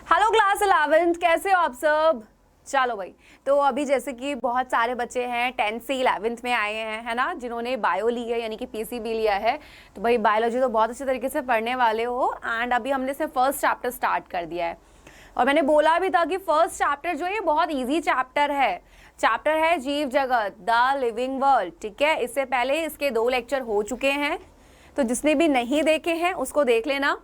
Hello class 11th, कैसे हो आप सब। चलो भाई, तो अभी जैसे कि बहुत सारे बच्चे हैं 10th से 11th में आए हैं, है ना, जिन्होंने बायो ली है यानी कि पीसीबी लिया है। तो भाई बायोलॉजी तो बहुत अच्छे तरीके से पढ़ने वाले हो। एंड अभी हमने से फर्स्ट चैप्टर स्टार्ट कर दिया है और मैंने बोला भी था कि फर्स्ट चैप्टर जो है बहुत ईजी चैप्टर है। चैप्टर है जीव जगत, द लिविंग वर्ल्ड। ठीक है, इससे पहले इसके 2 लेक्चर हो चुके हैं, तो जिसने भी नहीं देखे हैं उसको देख लेना।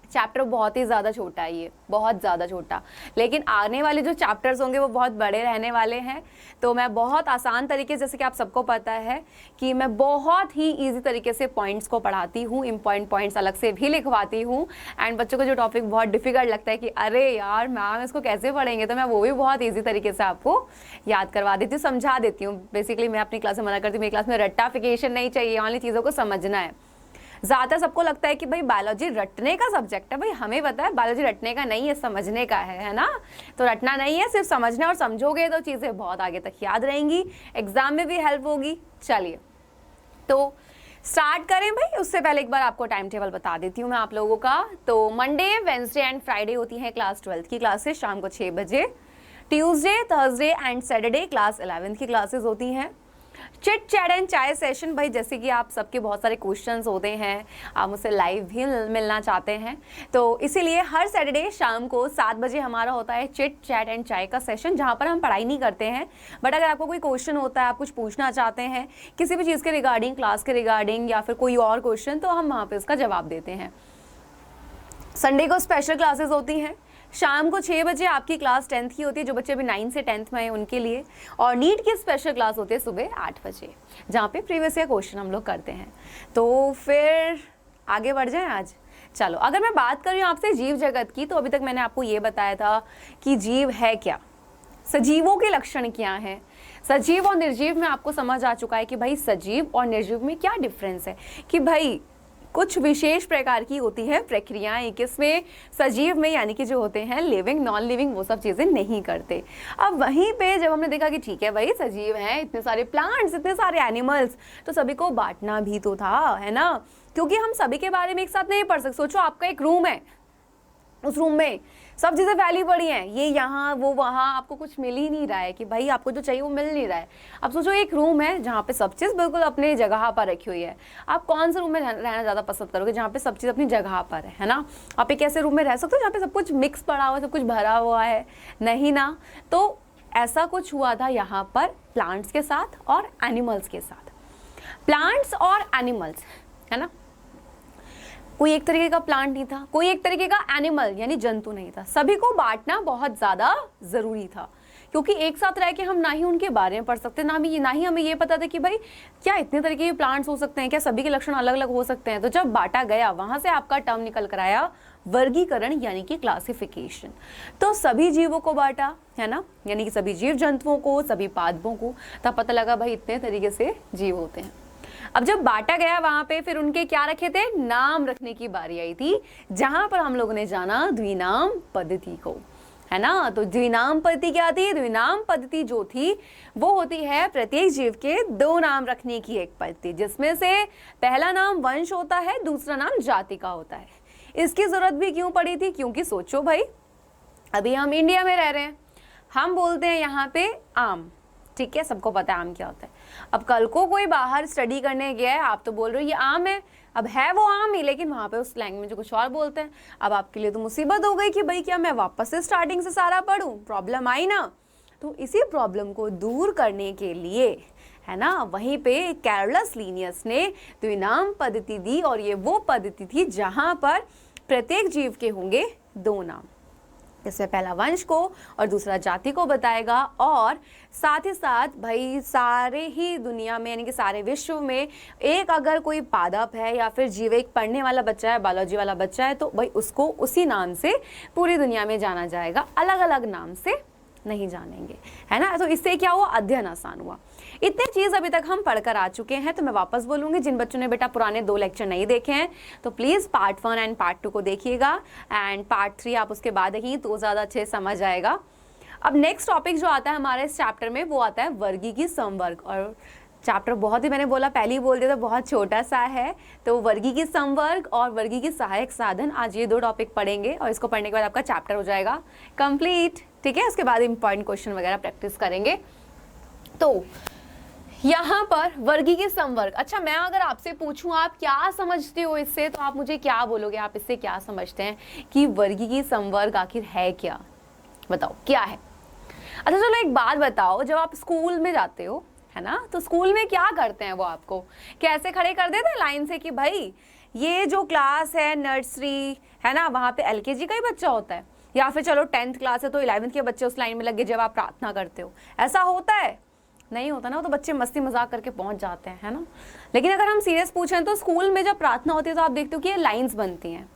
चैप्टर बहुत ही ज़्यादा छोटा है, ये बहुत ज़्यादा छोटा, लेकिन आने वाले जो चैप्टर्स होंगे वो बहुत बड़े रहने वाले हैं। तो मैं बहुत आसान तरीके, जैसे कि आप सबको पता है कि मैं बहुत ही इजी तरीके से पॉइंट्स को पढ़ाती हूँ, इम्पॉर्टेंट पॉइंट्स अलग से भी लिखवाती हूँ। एंड बच्चों को जो टॉपिक बहुत डिफिकल्ट लगता है कि अरे यार मैम इसको कैसे पढ़ेंगे, तो मैं वो भी बहुत ईजी तरीके से आपको याद करवा देती हूँ, समझा देती हूँ। बेसिकली मैं अपनी क्लास में मना करती हूँ, मेरी क्लास में रट्टाफिकेशन नहीं चाहिए, वाली चीज़ों को समझना है। ज़्यादातर सबको लगता है कि भाई बायोलॉजी रटने का सब्जेक्ट है। भाई हमें पता है बायोलॉजी रटने का नहीं है, समझने का है ना। तो रटना नहीं है, सिर्फ समझना, और समझोगे तो चीज़ें बहुत आगे तक याद रहेंगी, एग्जाम में भी हेल्प होगी। चलिए तो स्टार्ट करें भाई। उससे पहले एक बार आपको टाइम टेबल बता देती हूँ मैं आप लोगों का। तो मंडे, वेंसडे एंड फ्राइडे होती है क्लास 12th की क्लासेस शाम को 6 बजे। Tuesday, Thursday and Saturday class 11th की क्लासेस होती हैं। चिट चैट एंड चाय सेशन, भाई जैसे कि आप सबके बहुत सारे क्वेश्चंस होते हैं, आप मुझसे लाइव भी मिलना चाहते हैं, तो इसीलिए हर सैटरडे शाम को 7 बजे हमारा होता है चिट चैट एंड चाय का सेशन, जहां पर हम पढ़ाई नहीं करते हैं, बट अगर आपको कोई क्वेश्चन होता है, आप कुछ पूछना चाहते हैं किसी भी चीज़ के रिगार्डिंग, क्लास के रिगार्डिंग या फिर कोई और क्वेश्चन, तो हम वहाँ पर उसका जवाब देते हैं। संडे को स्पेशल क्लासेस होती हैं शाम को 6 बजे। आपकी क्लास 10th की होती है, जो बच्चे अभी 9 से 10th में हैं उनके लिए। और नीट की स्पेशल क्लास होती है सुबह 8 बजे, जहाँ पे प्रीवियस ईयर क्वेश्चन हम लोग करते हैं। तो फिर आगे बढ़ जाएं आज। चलो, अगर मैं बात कर रही हूँ आपसे जीव जगत की, तो अभी तक मैंने आपको ये बताया था कि जीव है क्या, सजीवों के लक्षण क्या हैं। सजीव और निर्जीव में आपको समझ आ चुका है कि भाई सजीव और निर्जीव में क्या डिफरेंस है, कि भाई कुछ विशेष प्रकार की होती है प्रक्रियाएं, किसमें, सजीव में, यानी कि जो होते हैं लिविंग, नॉन लिविंग, वो सब चीजें नहीं करते। अब वहीं पे जब हमने देखा कि ठीक है भाई सजीव हैं, इतने सारे प्लांट्स, इतने सारे एनिमल्स, तो सभी को बांटना भी तो था, है ना, क्योंकि हम सभी के बारे में एक साथ नहीं पढ़ सकते। सोचो आपका एक रूम है, उस रूम में सब चीज़ें फैली पड़ी हैं, ये यहाँ वो वहाँ, आपको कुछ मिल ही नहीं रहा है कि भाई आपको जो चाहिए वो मिल नहीं रहा है। अब सोचो एक रूम है जहाँ पे सब चीज़ बिल्कुल अपनी जगह पर रखी हुई है, आप कौन से रूम में रहना ज़्यादा पसंद करोगे, जहाँ पे सब चीज़ अपनी जगह पर है ना। आप एक ऐसे रूम में रह सकते हो जहाँ पे सब कुछ मिक्स पड़ा हुआ है, सब कुछ भरा हुआ है, नहीं ना। तो ऐसा कुछ हुआ था यहाँ पर प्लांट्स के साथ और एनिमल्स के साथ। प्लांट्स और एनिमल्स, है ना, कोई एक तरीके का प्लांट नहीं था, कोई एक तरीके का एनिमल यानी जंतु नहीं था। सभी को बांटना बहुत ज़्यादा ज़रूरी था, क्योंकि एक साथ रह के हम ना ही उनके बारे में पढ़ सकते, ना ही हमें ये पता था कि भाई क्या इतने तरीके के प्लांट्स हो सकते हैं, क्या सभी के लक्षण अलग अलग हो सकते हैं। तो जब बांटा गया, वहाँ से आपका टर्म निकल कर आया वर्गीकरण, यानी कि क्लासिफिकेशन। तो सभी जीवों को बांटा, है ना, यानी कि सभी जीव जंतुओं को, सभी पादपों को, तब पता लगा भाई इतने तरीके से जीव होते हैं। अब जब बांटा गया वहां पे, फिर उनके क्या रखे थे, नाम रखने की बारी आई थी, जहां पर हम लोगों ने जाना द्विनाम पद्धति को, है ना। तो द्विनाम पद्धति क्या थी, द्विनाम पद्धति जो थी वो होती है प्रत्येक जीव के 2 नाम रखने की एक पद्धति, जिसमें से पहला नाम वंश होता है, दूसरा नाम जाति का होता है। इसकी जरूरत भी क्यों पड़ी थी, क्योंकि सोचो भाई अभी हम इंडिया में रह रहे हैं, हम बोलते हैं यहाँ पे आम, ठीक है, सबको पता है आम क्या होता है। अब कल को कोई बाहर स्टडी करने गया है, आप तो बोल रहे हो ये आम है, अब है वो आम ही, लेकिन वहाँ पे उस लैंग्वेज में कुछ और बोलते हैं। अब आपके लिए तो मुसीबत हो गई कि भाई क्या मैं वापस से स्टार्टिंग से सारा पढ़ूं, प्रॉब्लम आई ना। तो इसी प्रॉब्लम को दूर करने के लिए, है ना, वहीं पे कैरलस लीनियस ने द्विनाम पद्धति दी, और ये वो पद्धति थी जहाँ पर प्रत्येक जीव के होंगे 2 नाम, इसमें पहला वंश को और दूसरा जाति को बताएगा। और साथ ही साथ भाई सारे ही दुनिया में, यानी कि सारे विश्व में, एक अगर कोई पादप है या फिर जीव, एक पढ़ने वाला बच्चा है, बायोलॉजी वाला बच्चा है, तो भाई उसको उसी नाम से पूरी दुनिया में जाना जाएगा, अलग अलग नाम से नहीं जानेंगे, है ना। तो इससे क्या हुआ, अध्ययन आसान हुआ। इतने चीज अभी तक हम पढ़कर आ चुके हैं। तो मैं वापस बोलूंगी, जिन बच्चों ने बेटा पुराने 2 लेक्चर नहीं देखे हैं तो प्लीज पार्ट 1 एंड पार्ट 2 को देखिएगा, एंड पार्ट 3 आप उसके बाद देखिए तो ज्यादा अच्छे समझ आएगा। अब नेक्स्ट टॉपिक जो आता है हमारे इस चैप्टर में, वो आता है वर्गी की समवर्ग। और चैप्टर बहुत ही, मैंने बोला पहले ही बोल दिया था, बहुत छोटा सा है। तो वर्गीकी समवर्ग और वर्गीकी सहायक साधन, आज ये 2 टॉपिक पढ़ेंगे और इसको पढ़ने के बाद आपका चैप्टर हो जाएगा कंप्लीट। ठीक है, उसके बाद इंपॉर्टेंट क्वेश्चन वगैरह प्रैक्टिस करेंगे। तो यहाँ पर वर्गीकी समवर्ग, अच्छा मैं अगर आपसे पूछूं आप क्या समझते हो इससे, तो आप मुझे क्या बोलोगे, आप इससे क्या समझते हैं कि वर्गीकी समवर्ग आखिर है क्या, बताओ क्या है। अच्छा चलो एक बात बताओ, जब आप स्कूल में जाते हो है ना, तो स्कूल में क्या करते हैं, वो आपको कैसे खड़े कर देते हैं लाइन से कि भाई ये जो क्लास है नर्सरी है ना, वहाँ पे LKG का ही बच्चा होता है, या फिर चलो 10th क्लास है तो 11th के बच्चे उस लाइन में लगे जब आप प्रार्थना करते हो, ऐसा होता है? नहीं होता ना, वो तो बच्चे मस्ती मजाक करके पहुंच जाते हैं, है ना। लेकिन अगर हम सीरियस पूछें तो स्कूल में जब प्रार्थना होती है तो आप देखते हो कि ये लाइंस बनती हैं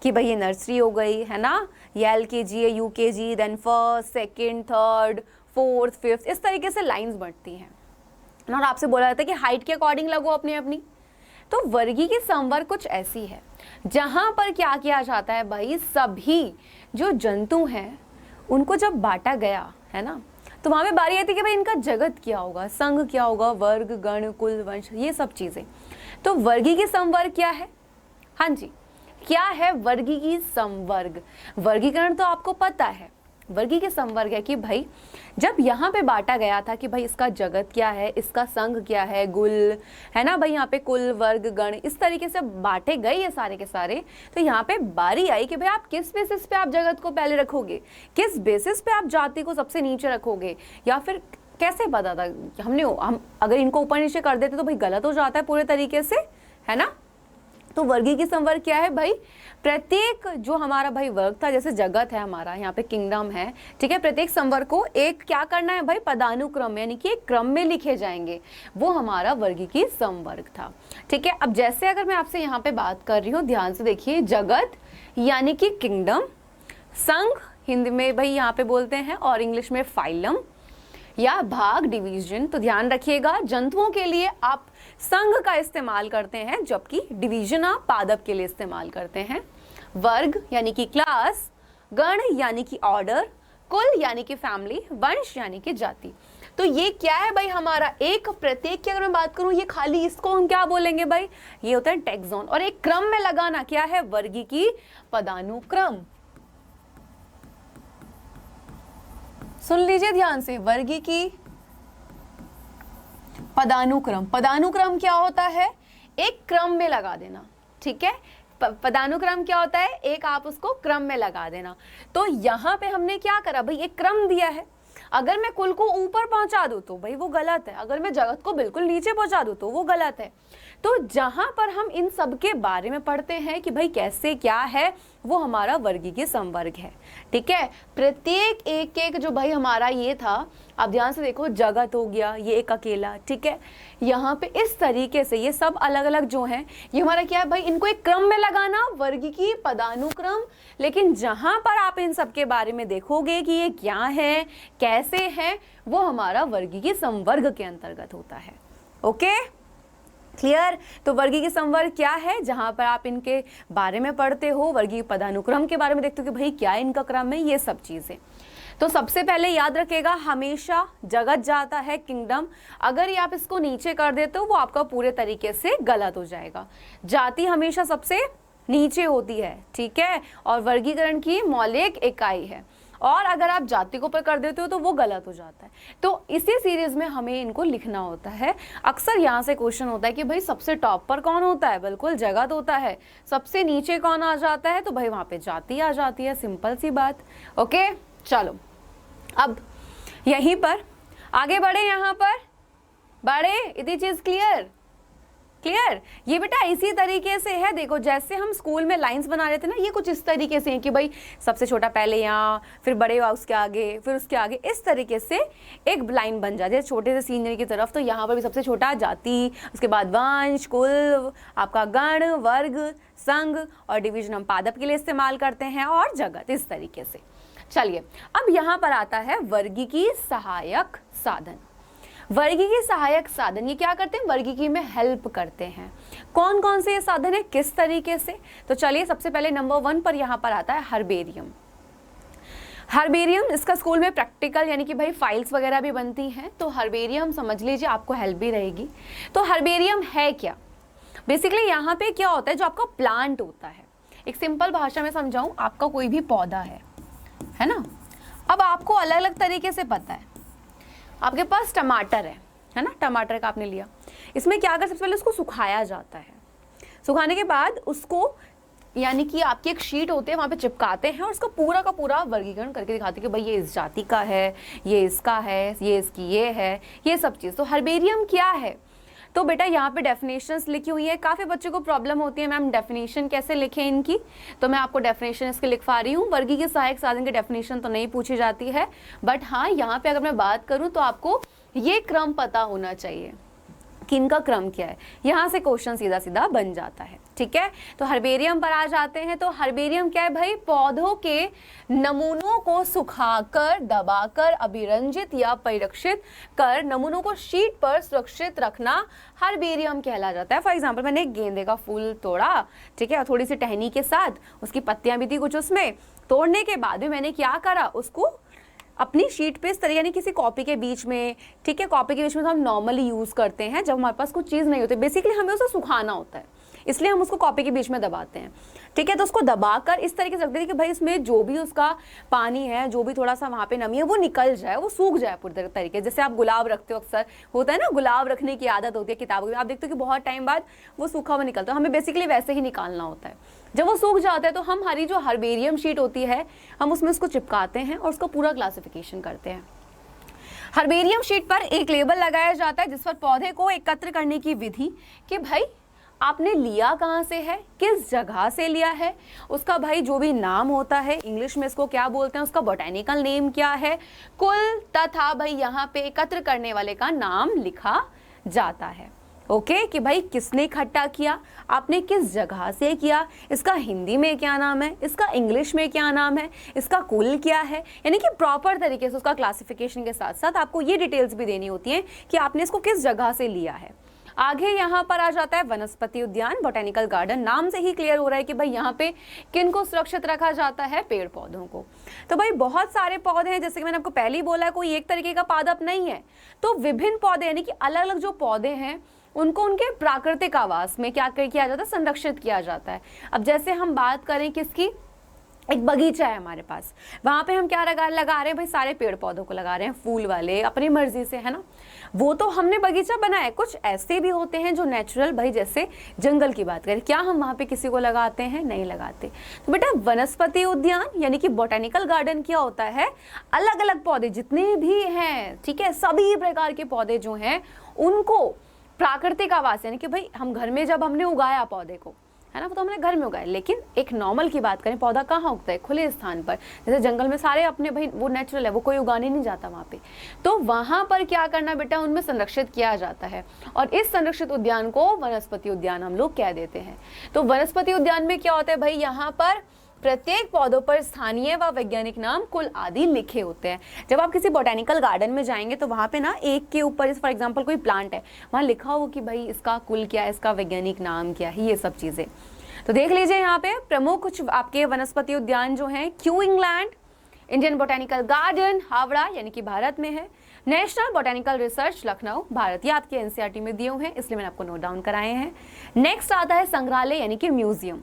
कि भाई ये नर्सरी हो गई है ना, ये LKG है, UKG, then 1st, 2nd, 3rd, 4th, 5th, इस तरीके से लाइंस बढ़ती हैं और आपसे बोला जाता है कि हाइट के अकॉर्डिंग लगो अपनी अपनी। तो वर्गीकी समवर्ग कुछ ऐसी है जहां पर क्या किया जाता है भाई, सभी जो जंतु हैं उनको जब बांटा गया है ना, तो वहां पे बारी आती है कि भाई इनका जगत क्या होगा, संघ क्या होगा, वर्ग, गण, कुल, वंश, ये सब चीजें। तो वर्गीकी समवर्ग क्या है? हाँ जी, क्या है वर्गीकी समवर्ग? वर्गीकरण तो आपको पता है, वर्गीकी समवर्ग है कि भाई जब यहाँ पे बांटा गया था कि भाई इसका जगत क्या है, इसका संघ क्या है, गुल है ना भाई, यहाँ पे कुल, वर्ग, गण, इस तरीके से बांटे गए ये सारे के सारे। तो यहाँ पे बारी आई कि भाई आप किस बेसिस पे आप जगत को पहले रखोगे, किस बेसिस पे आप जाति को सबसे नीचे रखोगे, या फिर कैसे पता था हम अगर इनको ऊपर नीचे कर देते तो भाई गलत हो जाता है पूरे तरीके से, है ना। तो वर्गीकी समवर्ग क्या है भाई, प्रत्येक जो हमारा भाई वर्ग था, जैसे जगत है हमारा, यहाँ पे किंगडम है, ठीक है, प्रत्येक समवर्ग को एक क्या करना है भाई, पदानुक्रम यानी कि एक क्रम में लिखे जाएंगे, वो हमारा वर्गीकी समवर्ग था। ठीक है, अब जैसे अगर मैं आपसे यहाँ पे बात कर रही हूँ, ध्यान से देखिए, जगत यानी कि किंगडम, संघ हिंदी में भाई यहाँ पे बोलते हैं और इंग्लिश में फाइलम या भाग, डिवीजन। तो ध्यान रखिएगा, जंतुओं के लिए आप संघ का इस्तेमाल करते हैं, जबकि डिवीजन आप पादप के लिए इस्तेमाल करते हैं। वर्ग यानी कि क्लास, गण यानी कि ऑर्डर, कुल यानी कि फैमिली, वंश यानी कि जाति। तो ये क्या है भाई, हमारा एक प्रत्येक की अगर मैं बात करूं, ये खाली इसको हम क्या बोलेंगे भाई, ये होता है टैक्सॉन। और एक क्रम में लगाना क्या है, वर्गीकी पदानुक्रम। सुन लीजिए ध्यान से, वर्गीकी पदानुक्रम। पदानुक्रम क्या होता है, एक क्रम में लगा देना। ठीक है, पदानुक्रम क्या होता है, एक आप उसको क्रम में लगा देना। तो यहाँ पे हमने क्या करा भाई, एक क्रम दिया है। अगर मैं कुल को ऊपर पहुंचा दूं तो भाई वो गलत है, अगर मैं जगत को बिल्कुल नीचे पहुंचा दूं तो वो गलत है। तो जहां पर हम इन सब के बारे में पढ़ते हैं कि भाई कैसे क्या है, वो हमारा वर्गीकी समवर्ग है। ठीक है, प्रत्येक एक एक जो भाई हमारा ये था, आप ध्यान से देखो, जगत हो गया ये एक अकेला, ठीक है, यहाँ पे इस तरीके से ये सब अलग अलग जो हैं, ये हमारा क्या है भाई, इनको एक क्रम में लगाना, वर्गीकी पदानुक्रम। लेकिन जहां पर आप इन सब के बारे में देखोगे कि ये क्या है, कैसे है, वो हमारा वर्गीकी समवर्ग के अंतर्गत होता है। Okay, clear. तो वर्गीकी समवर्ग क्या है, जहां पर आप इनके बारे में पढ़ते हो, वर्गीय पदानुक्रम के बारे में देखते हो कि भाई क्या इनका क्रम है, ये सब चीजें। तो सबसे पहले याद रखिएगा, हमेशा जगत जाता है किंगडम, अगर ये आप इसको नीचे कर देते हो वो आपका पूरे तरीके से गलत हो जाएगा। जाति हमेशा सबसे नीचे होती है, ठीक है, और वर्गीकरण की मौलिक इकाई है, और अगर आप जाति को ऊपर कर देते हो तो वो गलत हो जाता है। तो इसी सीरीज में हमें इनको लिखना होता है। अक्सर यहाँ से क्वेश्चन होता है कि भाई सबसे टॉप पर कौन होता है, बिल्कुल जगत होता है। सबसे नीचे कौन आ जाता है, तो भाई वहां पे जाति आ जाती है, सिंपल सी बात। ओके, चलो अब यहीं पर आगे बढ़े, यहाँ पर बढ़े, इतनी चीज क्लियर क्लियर। ये बेटा इसी तरीके से है, देखो जैसे हम स्कूल में लाइंस बना रहे थे ना, ये कुछ इस तरीके से है कि भाई सबसे छोटा पहले यहाँ, फिर बड़े उसके आगे, फिर उसके आगे, इस तरीके से एक लाइन बन जाती है छोटे से सीनियर की तरफ। तो यहाँ पर भी सबसे छोटा जाति, उसके बाद वंश, कुल, आपका गण, वर्ग, संघ, और डिवीजन हम पादप के लिए इस्तेमाल करते हैं, और जगत, इस तरीके से। चलिए अब यहाँ पर आता है वर्गीकी सहायक साधन। वर्गीकी सहायक साधन ये क्या करते हैं, वर्गीकी में हेल्प करते हैं। कौन कौन से ये साधन है, किस तरीके से, तो चलिए सबसे पहले नंबर 1 पर यहाँ पर आता है हर्बेरियम। हर्बेरियम, इसका स्कूल में प्रैक्टिकल यानी कि भाई फाइल्स वगैरह भी बनती हैं, तो हर्बेरियम समझ लीजिए आपको हेल्प भी रहेगी। तो हर्बेरियम है क्या? बेसिकली यहाँ पे क्या होता है, जो आपका प्लांट होता है, एक सिंपल भाषा में समझाऊं, आपका कोई भी पौधा है ना। अब आपको अलग अलग तरीके से पता है, आपके पास टमाटर है ना, टमाटर का आपने लिया, इसमें क्या कर, सबसे पहले उसको सुखाया जाता है, सुखाने के बाद उसको यानी कि आपकी एक शीट होती है, वहाँ पे चिपकाते हैं और उसका पूरा का पूरा वर्गीकरण करके दिखाते हैं कि भाई ये इस जाति का है, ये इसका है, ये इसकी ये है, ये सब चीज़। तो हर्बेरियम क्या है? तो बेटा यहाँ पे डेफिनेशंस लिखी हुई है। काफ़ी बच्चों को प्रॉब्लम होती है, मैम डेफिनेशन कैसे लिखें इनकी, तो मैं आपको डेफिनेशन इसके लिखवा रही हूँ। वर्गी के सहायक साधन की डेफिनेशन तो नहीं पूछी जाती है, बट हाँ यहाँ पे अगर मैं बात करूँ तो आपको ये क्रम पता होना चाहिए कि इनका क्रम क्या है, यहाँ से क्वेश्चन सीधा सीधा बन जाता है। ठीक है, तो हर्बेरियम पर आ जाते हैं। तो हर्बेरियम क्या है भाई? पौधों के नमूनों को सुखाकर, दबाकर, अभिरंजित या परिरक्षित कर नमूनों को शीट पर सुरक्षित रखना हर्बेरियम कहला जाता है। फॉर एग्जाम्पल, मैंने एक गेंदे का फूल तोड़ा, ठीक है, और थोड़ी सी टहनी के साथ, उसकी पत्तियां भी थी कुछ उसमें, तोड़ने के बाद भी मैंने क्या करा, उसको अपनी शीट पे इस तरह, यानी किसी कॉपी के बीच में, ठीक है, कॉपी के बीच में तो हम नॉर्मली यूज करते हैं जब हमारे पास कुछ चीज़ नहीं होती, बेसिकली हमें उसे सुखाना होता है, इसलिए हम उसको कॉपी के बीच में दबाते हैं। ठीक है, तो उसको दबाकर इस तरीके से रख देते कि भाई इसमें जो भी उसका पानी है, जो भी थोड़ा सा वहाँ पे नमी है, वो निकल जाए, वो सूख जाए पूरी तरीके। जैसे आप गुलाब रखते हो, अक्सर होता है ना, गुलाब रखने की आदत होती है किताबों में, आप देखते हो कि बहुत टाइम बाद वो सूखा हुआ निकलता है, हमें बेसिकली वैसे ही निकालना होता है। जब वो सूख जाता है तो हम हमारी जो हर्बेरियम शीट होती है, हम उसमें उसको चिपकाते हैं और उसका पूरा क्लासिफिकेशन करते हैं। हर्बेरियम शीट पर एक लेबल लगाया जाता है जिस पर पौधे को एकत्र करने की विधि, कि भाई आपने लिया कहाँ से है, किस जगह से लिया है, उसका भाई जो भी नाम होता है, इंग्लिश में इसको क्या बोलते हैं, उसका बोटेनिकल नेम क्या है, कुल तथा भाई यहाँ पे एकत्र करने वाले का नाम लिखा जाता है। ओके, कि भाई किसने इकट्ठा किया, आपने किस जगह से किया, इसका हिंदी में क्या नाम है, इसका इंग्लिश में क्या नाम है, इसका कुल क्या है, यानी कि प्रॉपर तरीके से उसका क्लासिफिकेशन के साथ साथ आपको ये डिटेल्स भी देनी होती हैं कि आपने इसको किस जगह से लिया है। आगे यहाँ पर आ जाता है वनस्पति उद्यान, बोटेनिकल गार्डन। नाम से ही क्लियर हो रहा है कि भाई यहाँ पे किन को सुरक्षित रखा जाता है, पेड़ पौधों को। तो भाई बहुत सारे पौधे हैं, जैसे कि मैंने आपको पहले ही बोला, कोई एक तरीके का पादप नहीं है, तो विभिन्न पौधे यानी कि अलग अलग जो पौधे हैं उनको उनके प्राकृतिक आवास में क्या किया जाता है, संरक्षित किया जाता है। अब जैसे हम बात करें किसकी, एक बगीचा है हमारे पास, वहाँ पे हम क्या लगा रहे हैं भाई, सारे पेड़ पौधों को लगा रहे हैं, फूल वाले अपनी मर्जी से, है ना, वो तो हमने बगीचा बनाया। कुछ ऐसे भी होते हैं जो नेचुरल, भाई जैसे जंगल की बात करें, क्या हम वहाँ पे किसी को लगाते हैं, नहीं लगाते। तो बेटा वनस्पति उद्यान यानी कि बोटेनिकल गार्डन क्या होता है, अलग अलग पौधे जितने भी हैं, ठीक है, सभी प्रकार के पौधे जो हैं उनको प्राकृतिक आवास, यानी कि भाई हम घर में जब हमने उगाया पौधे को, है ना, वो तो हमने घर में उगाया, लेकिन एक नॉर्मल की बात करें, पौधा कहाँ उगता है, खुले स्थान पर, जैसे जंगल में सारे अपने, भाई वो नेचुरल है, वो कोई उगाने नहीं जाता वहाँ पे, तो वहाँ पर क्या करना बेटा, उनमें संरक्षित किया जाता है, और इस संरक्षित उद्यान को वनस्पति उद्यान हम लोग कह देते हैं। तो वनस्पति उद्यान में क्या होता है भाई, यहाँ पर प्रत्येक पौधों पर स्थानीय व वैज्ञानिक नाम, कुल आदि लिखे होते हैं। जब आप किसी बोटेनिकल गार्डन में जाएंगे तो वहाँ पे ना एक के ऊपर, फॉर एग्जांपल कोई प्लांट है, वहाँ लिखा हो कि भाई इसका कुल क्या है, इसका वैज्ञानिक नाम क्या है, ये सब चीज़ें। तो देख लीजिए यहाँ पे प्रमुख कुछ आपके वनस्पति उद्यान जो हैं, Q England, Indian botanical garden Howrah यानी कि भारत में है, national botanical research Lucknow Bharat, ये आपके एनसीईआरटी में दिए हुए हैं, इसलिए मैंने आपको नोट डाउन कराए हैं। नेक्स्ट आता है संग्रहालय यानी कि म्यूजियम।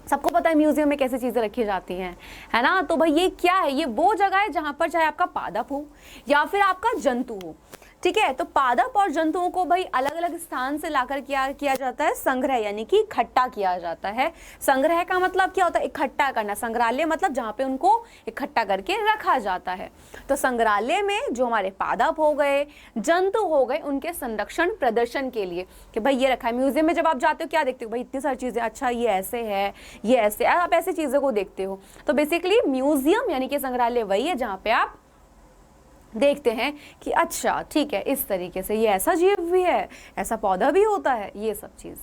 सबको पता है म्यूजियम में कैसे चीज़ें रखी जाती हैं, है ना, तो भाई ये क्या है, ये वो जगह है जहाँ पर चाहे आपका पादप हो या फिर आपका जंतु हो, ठीक है, तो पादप और जंतुओं को भाई अलग अलग स्थान से लाकर किया जाता है संग्रह, यानी कि इकट्ठा किया जाता है। संग्रह का मतलब क्या होता है, इकट्ठा करना, संग्रहालय मतलब जहाँ पे उनको इकट्ठा करके रखा जाता है। तो संग्रहालय में जो हमारे पादप हो गए, जंतु हो गए, उनके संरक्षण प्रदर्शन के लिए कि भाई ये रखा है। म्यूजियम में जब आप जाते हो क्या देखते हो, भाई इतनी सारी चीज़ें, अच्छा ये ऐसे है, ये ऐसे, आप ऐसी चीज़ों को देखते हो। तो बेसिकली म्यूजियम यानी कि संग्रहालय वही है जहाँ पे आप देखते हैं कि अच्छा ठीक है, इस तरीके से ये ऐसा जीव भी है, ऐसा पौधा भी होता है, ये सब चीज़,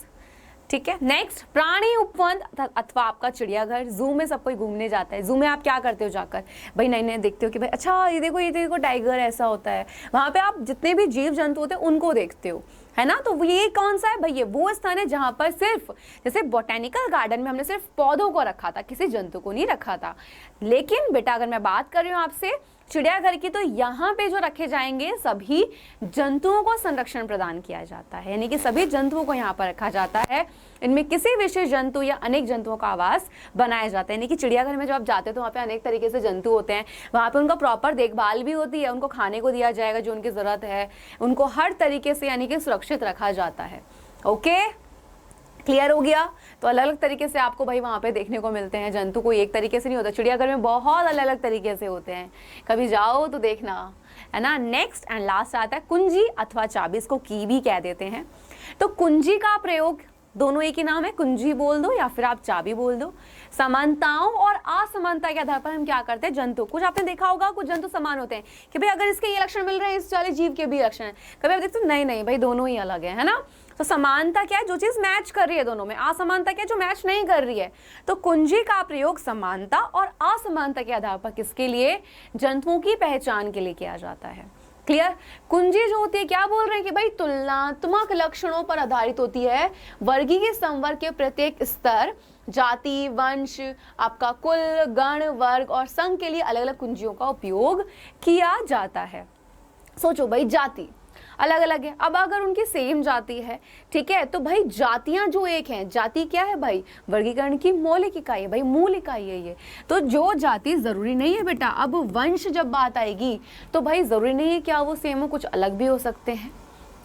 ठीक है। नेक्स्ट प्राणी उपवन अथवा आपका चिड़ियाघर। जू में सब कोई घूमने जाता है, जू में आप क्या करते हो जाकर, भाई नए नए देखते हो कि भाई अच्छा ये देखो टाइगर ऐसा होता है, वहाँ पे आप जितने भी जीव जंतु होते हैं उनको देखते हो, है ना। तो ये कौन सा है भाई, ये वो स्थान है जहां पर सिर्फ, जैसे बोटेनिकल गार्डन में हमने सिर्फ पौधों को रखा था, किसी जंतु को नहीं रखा था। लेकिन बेटा अगर मैं बात कर रही हूँ आपसे चिड़ियाघर की, तो यहाँ पे जो रखे जाएंगे सभी जंतुओं को संरक्षण प्रदान किया जाता है, यानी कि सभी जंतुओं को यहाँ पर रखा जाता है। इनमें किसी विशेष जंतु या अनेक जंतुओं का आवास बनाया जाता है, यानी कि चिड़ियाघर में जब आप जाते हो तो वहाँ पे अनेक तरीके से जंतु होते हैं, वहाँ पे उनका प्रॉपर देखभाल भी होती है, उनको खाने को दिया जाएगा जो उनकी ज़रूरत है, उनको हर तरीके से यानी कि सुरक्षित रखा जाता है। ओके, क्लियर हो गया। तो अलग अलग तरीके से आपको भाई वहाँ पे देखने को मिलते हैं, जंतु कोई एक तरीके से नहीं होता, चिड़ियाघर में बहुत अलग अलग तरीके से होते हैं, कभी जाओ तो देखना, है ना। नेक्स्ट एंड लास्ट आता है कुंजी अथवा चाबी, इसको की भी कह देते हैं। तो कुंजी का प्रयोग, दोनों एक ही नाम है, कुंजी बोल दो या फिर आप चाबी बोल दो। समानताओं और असमानता के आधार पर हम क्या करते हैं, जंतु, कुछ आपने देखा होगा कुछ जंतु समान होते हैं कि भाई अगर इसके ये लक्षण मिल रहे हैं इस वाले जीव के भी लक्षण है, कभी आप देखते हो नहीं नहीं भाई दोनों ही अलग है ना। तो समानता क्या है, जो चीज मैच कर रही है दोनों में, असमानता क्या है, जो मैच नहीं कर रही है। तो कुंजी का प्रयोग समानता और असमानता के आधार पर किसके लिए, जंतुओं की पहचान के लिए किया जाता है। क्लियर। कुंजी जो होती है क्या बोल रहे हैं कि भाई तुलनात्मक लक्षणों पर आधारित होती है, वर्गीय संवर्ग के प्रत्येक स्तर, जाति, वंश, आपका कुल, गण, वर्ग और संघ के लिए अलग अलग कुंजियों का उपयोग किया जाता है। सोचो भाई जाति अलग अलग है, अब अगर उनकी सेम जाति है, ठीक है, तो भाई जातियां जो एक हैं, जाति क्या है भाई, वर्गीकरण की मौलिक इकाई है भाई, मूल इकाई है ये। तो जो जाति जरूरी नहीं है बेटा, अब वंश जब बात आएगी तो भाई जरूरी नहीं है क्या वो सेम हो, कुछ अलग भी हो सकते हैं,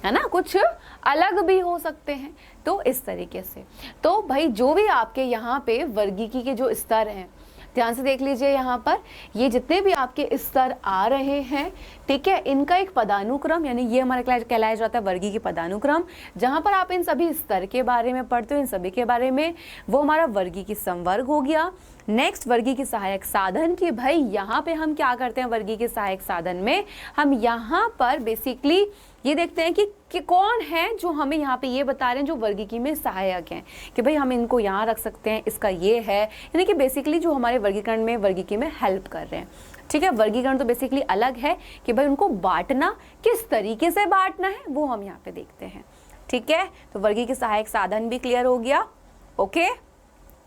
है ना, कुछ अलग भी हो सकते हैं। तो इस तरीके से तो भाई जो भी आपके यहाँ पे वर्गीकी के जो स्तर हैं, ध्यान से देख लीजिए, यहाँ पर ये जितने भी आपके स्तर आ रहे हैं, ठीक है, इनका एक पदानुक्रम, यानी ये हमारा कहलाया जाता है वर्गीय पदानुक्रम, जहाँ पर आप इन सभी स्तर के बारे में पढ़ते हो, इन सभी के बारे में, वो हमारा वर्गीय संवर्ग हो गया। नेक्स्ट वर्गीय की सहायक साधन की, भाई यहाँ पे हम क्या करते हैं वर्गीय के सहायक साधन में, हम यहाँ पर बेसिकली ये देखते हैं कि कौन है जो हमें यहाँ पे ये बता रहे हैं जो वर्गीकी में सहायक हैं, कि भाई हम इनको यहाँ रख सकते हैं, इसका ये है, यानी कि बेसिकली जो हमारे वर्गीकरण में वर्गीकी में हेल्प कर रहे हैं। ठीक है, वर्गीकरण तो बेसिकली अलग है कि भाई उनको बांटना, किस तरीके से बांटना है वो हम यहाँ पे देखते हैं। ठीक है, तो वर्गीय के सहायक साधन भी क्लियर हो गया। ओके,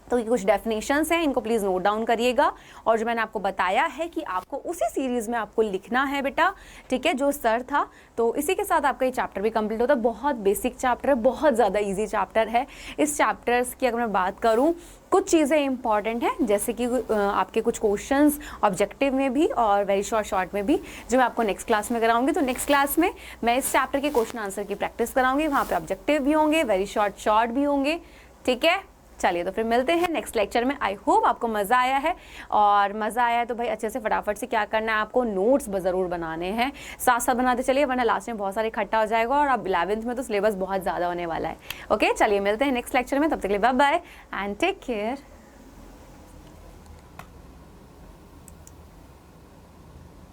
तो ये कुछ डेफिनेशंस हैं, इनको प्लीज़ नोट डाउन करिएगा। और जो मैंने आपको बताया है कि आपको उसी सीरीज़ में आपको लिखना है बेटा, ठीक है, जो सर था, तो इसी के साथ आपका ये चैप्टर भी कंप्लीट होता है। बहुत बेसिक चैप्टर है, बहुत ज़्यादा इजी चैप्टर है। इस चैप्टर्स की अगर मैं बात करूँ, कुछ चीज़ें इंपॉर्टेंट हैं, जैसे कि आपके कुछ क्वेश्चंस ऑब्जेक्टिव में भी और वेरी शॉर्ट में भी, जो मैं आपको नेक्स्ट क्लास में कराऊंगी। तो नेक्स्ट क्लास में मैं इस चैप्टर के क्वेश्चन आंसर की प्रैक्टिस कराऊंगी, वहाँ पे ऑब्जेक्टिव भी होंगे, वेरी शॉर्ट भी होंगे। ठीक है, चलिए तो फिर मिलते हैं नेक्स्ट लेक्चर में। आई होप आपको मज़ा आया है, और मज़ा आया है तो भाई अच्छे से फटाफट से क्या करना है, आपको नोट्स ज़रूर बनाने हैं, साथ साथ बनाते चलिए, वरना लास्ट में बहुत सारे इकट्ठा हो जाएगा, और अब 11th में तो सिलेबस बहुत ज़्यादा होने वाला है। ओके, चलिए मिलते हैं नेक्स्ट लेक्चर में, तब तक के लिए bye bye and take care.